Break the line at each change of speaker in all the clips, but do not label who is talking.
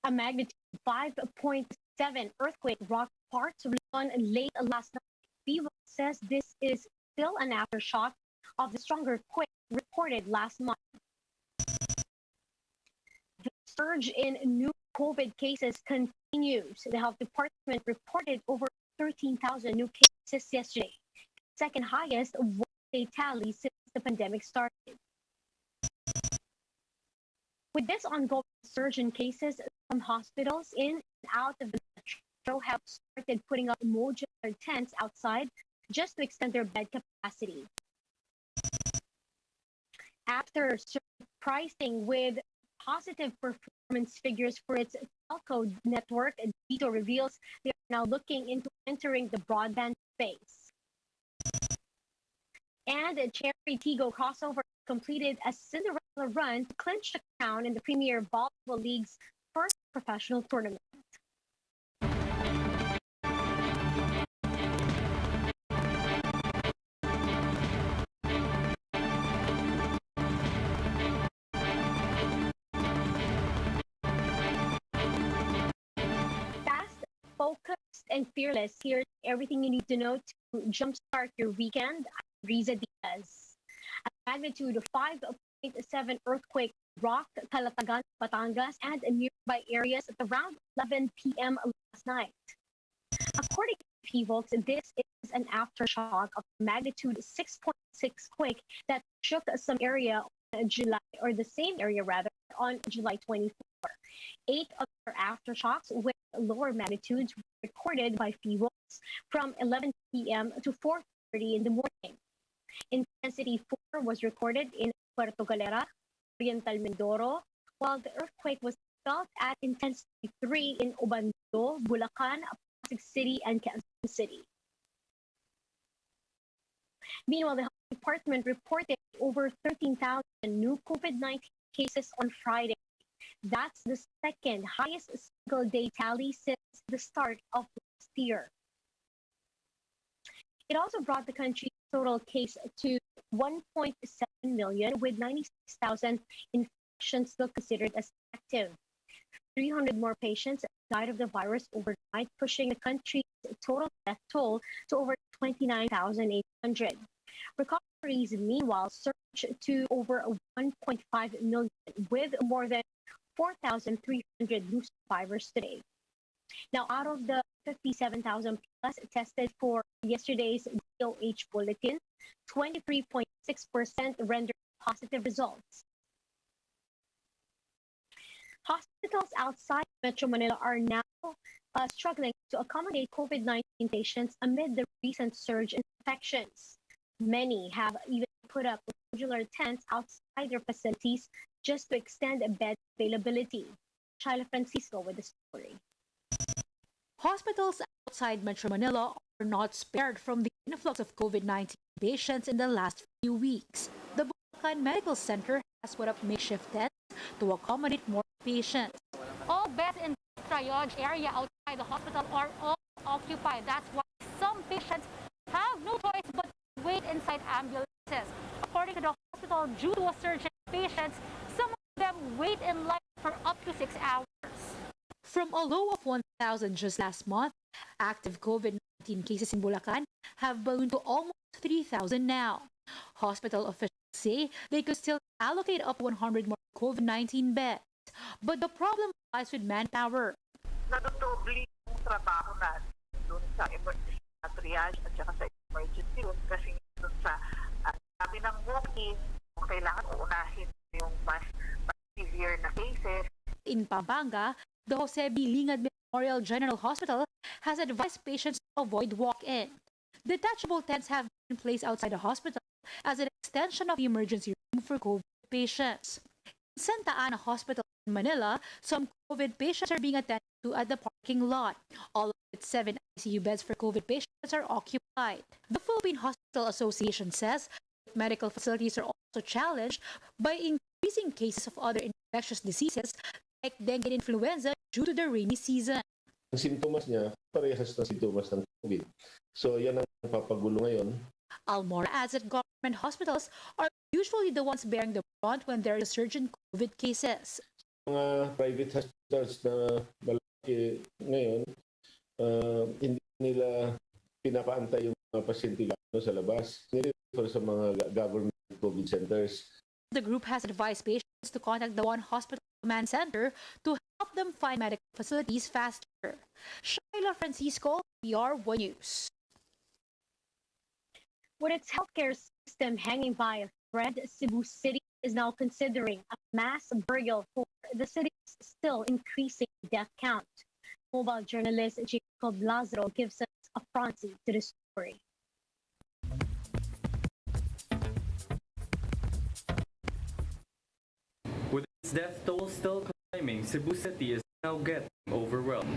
A magnitude 5.7 earthquake rocked parts of Luzon late last night. Beagle says this is still an aftershock of the stronger quake reported last month. The surge in new COVID cases continues. The health department reported over 13,000 new cases yesterday, second highest one-day tally since the pandemic started. With this ongoing surge in cases, some hospitals in and out of the metro have started putting up modular tents outside just to extend their bed capacity. After surprising with positive performance figures for its telco network, Dito reveals they are now looking into entering the broadband space. And Cherry Tigo crossover completed a Cinderella run to clinch the crown in the Premier Volleyball League's first professional tournament. Fast, focused, and fearless. Here's everything you need to know to jumpstart your weekend. I'm Riza Diaz. A magnitude of 5.7 earthquake rocked Calatagan, Batangas, and nearby areas at around 11 p.m. last night. According to PVOX, this is an aftershock of magnitude 6.6 quake that shook some area on July, or the same area rather, on July 24. 8 other aftershocks with lower magnitudes were recorded by PVOX from 11 p.m. to 4:30 in the morning. Intensity 4 was recorded in Puerto Galera, Oriental Mindoro, while the earthquake was felt at intensity 3 in Obando, Bulacan, Pasig City, and Quezon City. Meanwhile, the health department reported over 13,000 new COVID-19 cases on Friday. That's the second highest single-day tally since the start of last year. It also brought the country's total case to 1.7 million, with 96,000 infections still considered as active. 300 more patients died of the virus overnight, pushing the country's total death toll to over 29,800. Recoveries, meanwhile, surged to over 1.5 million, with more than 4,300 new survivors today. Now, out of the 57,000 plus tested for yesterday's DOH bulletin, 23.6% rendered positive results. Hospitals outside Metro Manila are now struggling to accommodate COVID-19 patients amid the recent surge in infections. Many have even put up modular tents outside their facilities just to extend bed availability. Shyla Francisco with the story.
Hospitals outside Metro Manila are not spared from the influx of COVID-19 patients in the last few weeks. The Bulacan Medical Center has put up makeshift tents to accommodate more patients.
All beds in the triage area outside the hospital are all occupied. That's why some patients have no choice but to wait inside ambulances. According to the hospital, due to a surge in patients, some of them wait in line for up to 6 hours.
From a low of 1,000 just last month, active COVID-19 cases in Bulacan have ballooned to almost 3,000 now. Hospital officials say they could still allocate up 100 more COVID-19 beds. But the problem lies with manpower.
Nadodobli yung trabaho natin doon sa emergency triage at saka sa emergency room kasi doon sa dami ng walk-in, kailangan uunahin yung mas severe na cases.
In Pampanga, the Jose B. Lingad Memorial General Hospital has advised patients to avoid walk-in. Detachable tents have been placed outside the hospital as an extension of the emergency room for COVID patients. In Santa Ana Hospital in Manila, some COVID patients are being attended to at the parking lot. All of its 7 ICU beds for COVID patients are occupied. The Philippine Hospital Association says medical facilities are also challenged by increasing cases of other infectious diseases like dengue and influenza due to the rainy season.
Ang sintomas niya, parehas ng sintomas ng COVID. So yan ang papagulo ngayon.
Almora adds that government hospitals are usually the ones bearing the brunt when there is a surge in COVID cases.
mga private hospitals na malaki ngayon, hindi nila pinapaantay yung mga pasyente sa labas. Nire-refer sa mga government COVID centers.
The group has advised patients to contact the One Hospital Command Center to help them find medical facilities faster. Shaila Francisco, PR1 News.
With its healthcare system hanging by a thread, Cebu City is now considering a mass burial for the city's still increasing death count. Mobile journalist Jacob Lazaro gives us a front seat to the story.
With its death toll still climbing, Cebu City is now getting overwhelmed.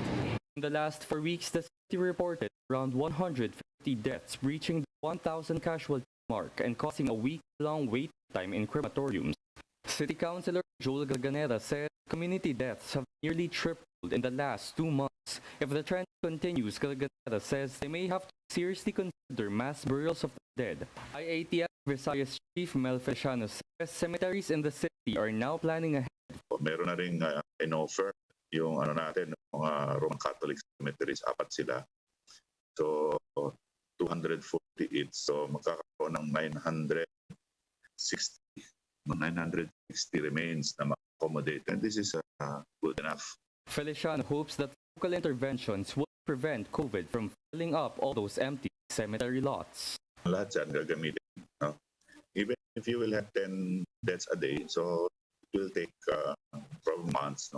In the last 4 weeks, the city reported around 150 deaths, reaching the 1,000 casualty mark and causing a week-long wait time in crematoriums. City Councilor Joel Galganera said community deaths have nearly tripled in the last 2 months. If the trend continues, Galganera says they may have to seriously consider mass burials of the dead. IATF Visayas Chief Mel Feliciano says cemeteries in the city are now planning ahead.
Meron na rin in-offer yung natin, mga Roman Catholic cemeteries, 4 sila. So, 240 each. So, magkakaroon ng 960 remains na ma-accommodate. And this is good enough.
Feliciano hopes that local interventions will prevent COVID from filling up all those empty cemetery lots.
Lahat dyan gagamitin. No? Even if you will have 10 deaths a day, so it will take probably months,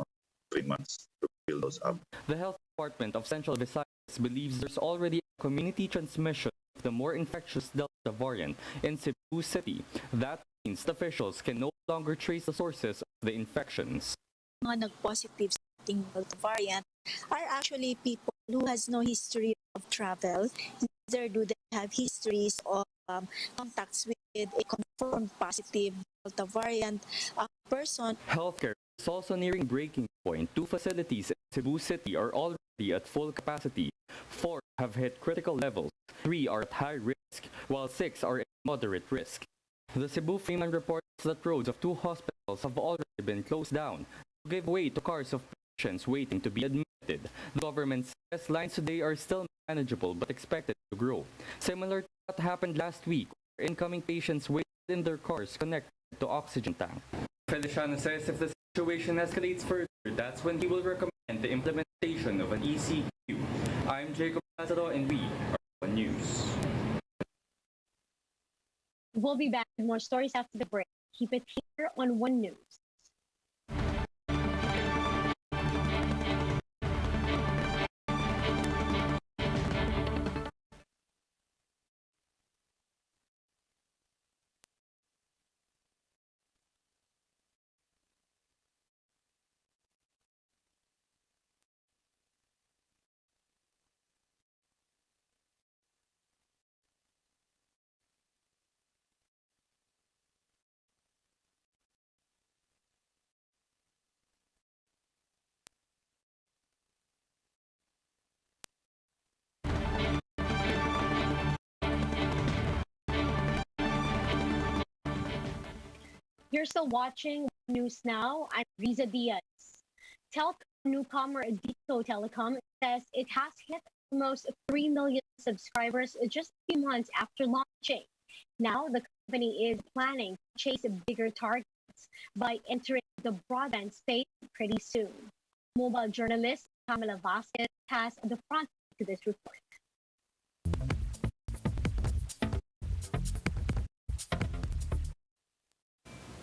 3 months to fill those up.
The Health Department of Central Visayas believes there's already a community transmission of the more infectious Delta variant in Cebu City. That means the officials can no longer trace the sources of the infections.
Mga nag-positive sa ating Delta variant are actually people who has no history of travel. Neither do they have histories of contacts with a confirmed positive Delta variant person.
Healthcare is also nearing breaking point. 2 facilities in Cebu City are already at full capacity. 4 have hit critical levels. 3 are at high risk, while 6 are at moderate risk. The Cebu Freeman reports that roads of 2 hospitals have already been closed down to give way to cars of patients waiting to be admitted. The government says lines today are still manageable but expected to grow. Similar to what happened last week, where incoming patients waited in their cars connected to oxygen tank. Feliciano says if the situation escalates further, that's when he will recommend the implementation of an ECQ. I'm Jacob Lazaro and we are One News.
We'll be back with more stories after the break. Keep it here on One News. You're still watching News Now. I'm Riza Diaz. Telecom newcomer Telecom says it has hit almost 3 million subscribers just a few months after launching. Now the company is planning to chase bigger targets by entering the broadband space pretty soon. Mobile journalist Camila Vasquez has the front to this report.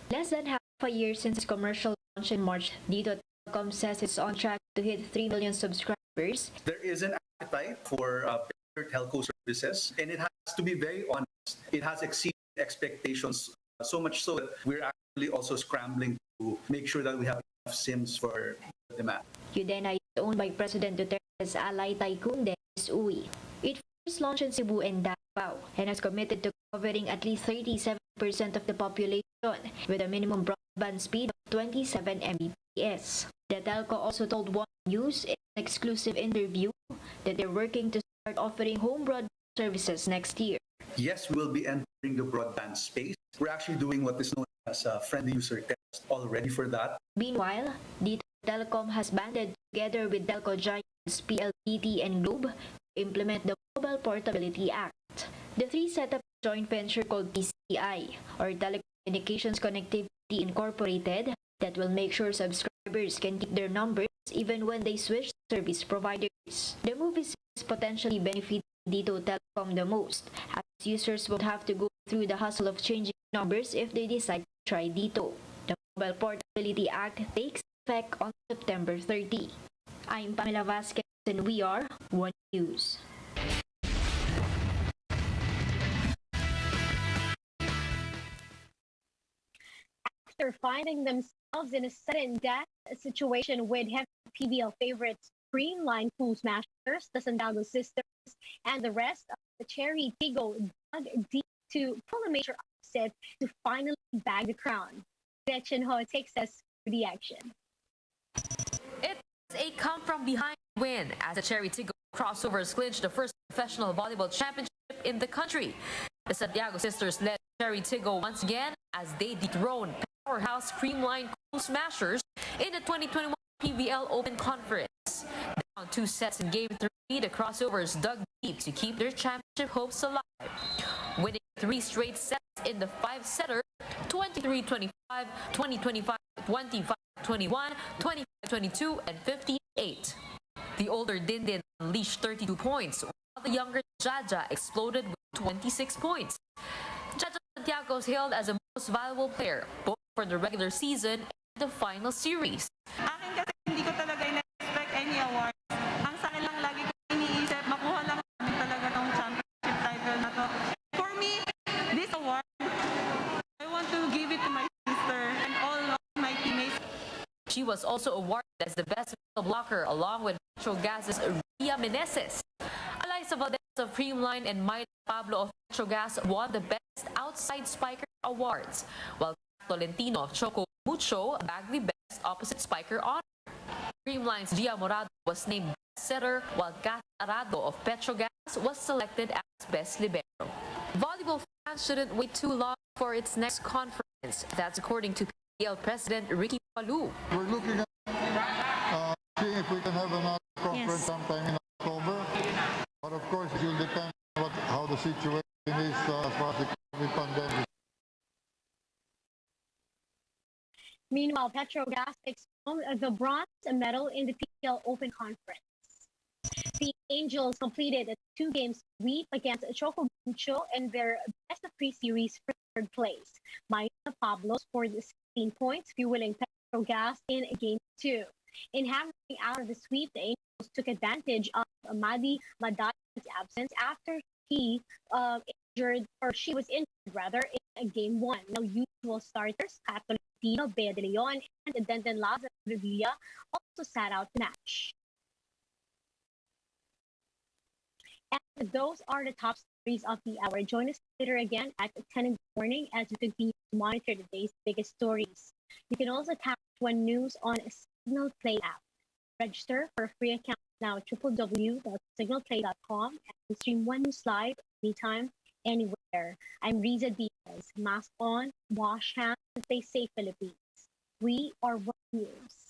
Less than half a year since its commercial launch in March, Dito Telecom says it's on track to hit 3 million subscribers.
There is an appetite for better telco services, and it has to be very honest. It has exceeded expectations, so much so that we're actually also scrambling to make sure that we have enough SIMs for demand.
Udena is owned by President Duterte's ally tycoon Dennis Uy. It first launched in Cebu and Davao and has committed to covering at least 37% of the population with a minimum broadband speed of 27 Mbps. The telco also told One News in an exclusive interview that they're working to start offering home broadband services next year.
Yes, we will be entering the broadband space. We're actually doing what is known as friendly user tests. already for that.
Meanwhile, Dito Telecom has banded together with telco giants PLDT and Globe to implement the Mobile Portability Act. The three set up a joint venture called TCI, or Telecommunications Connectivity Incorporated, that will make sure subscribers can keep their numbers even when they switch service providers. The move is potentially benefiting Dito Telecom the most, as users won't have to go through the hassle of changing numbers if they decide to try Dito. The Mobile Portability Act takes effect on September 30. I'm Pamela Vasquez and we are One News.
After finding themselves in a sudden death situation with heavy PBL favorites Streamlined Pool Smashers, the Santiago sisters, and the rest of the Cherry Tigo dug deep to pull a major upset to finally bag the crown. Gretchen Ho takes us through the action.
It's a come-from-behind win as the Cherry Tigo crossovers clinched the first professional volleyball championship in the country. The Santiago sisters led Cherry Tigo once again as they dethroned powerhouse Streamlined Pool Smashers in the 2021 PBL Open Conference. Down 2 sets in Game 3, the crossovers dug deep to keep their championship hopes alive, winning 3 straight sets in the 5-setter 23-25, 20-25, 25-21, 25-22, and 15-8. The older Dindin unleashed 32 points, while the younger Jaja exploded with 26 points. Jaja Santiago is hailed as the most valuable player, both for the regular season and the final series.
Akin kasi hindi ko talaga ina-expect any award. Ang sa akin lang lagi ko iniisip, makuha lang namin talaga tong championship title na to. For me, this award, I want to give it to my sister and all of my teammates.
She was also awarded as the best middle blocker along with Petrogas's Ria Meneses. Eliza Valdez of Streamline and Mike Pablo of Petrogas won the Best Outside Spiker awards, while Tolentino of Choco Mucho bagged the Best Opposite Spiker honor. Streamline's Gia Morado was named Best Setter, while Kat Arado of Petrogas was selected as Best Libero. Volleyball fans shouldn't wait too long for its next conference. That's according to PBL President Ricky Palu.
We're looking at seeing if we can have another conference sometime in October. But of course, it will depend on how the situation is as far as the COVID pandemic.
Meanwhile, Petrogas takes home the bronze medal in the PBL Open Conference. The Angels completed a 2-game sweep against Choco Mucho in their best-of-3 series for third place. Maya Pablo scored 16 points, fueling Petrogas in Game 2. In hammering out of the sweep, the Angels took advantage of Amadi Madaya's absence after she was injured in Game 1. Now, usual starters, Tolentino, Bea de Leon, and Denden Laza Revilla also sat out the match. And those are the top stories of the hour. Join us later again at 10 in the morning as we continue to monitor the day's biggest stories. You can also tap One News on a Signal Play app. Register for a free account now at www.signalplay.com and stream One News live anytime, anywhere. I'm Riza Diaz. Mask on, wash hands, and stay safe, Philippines. We are One News.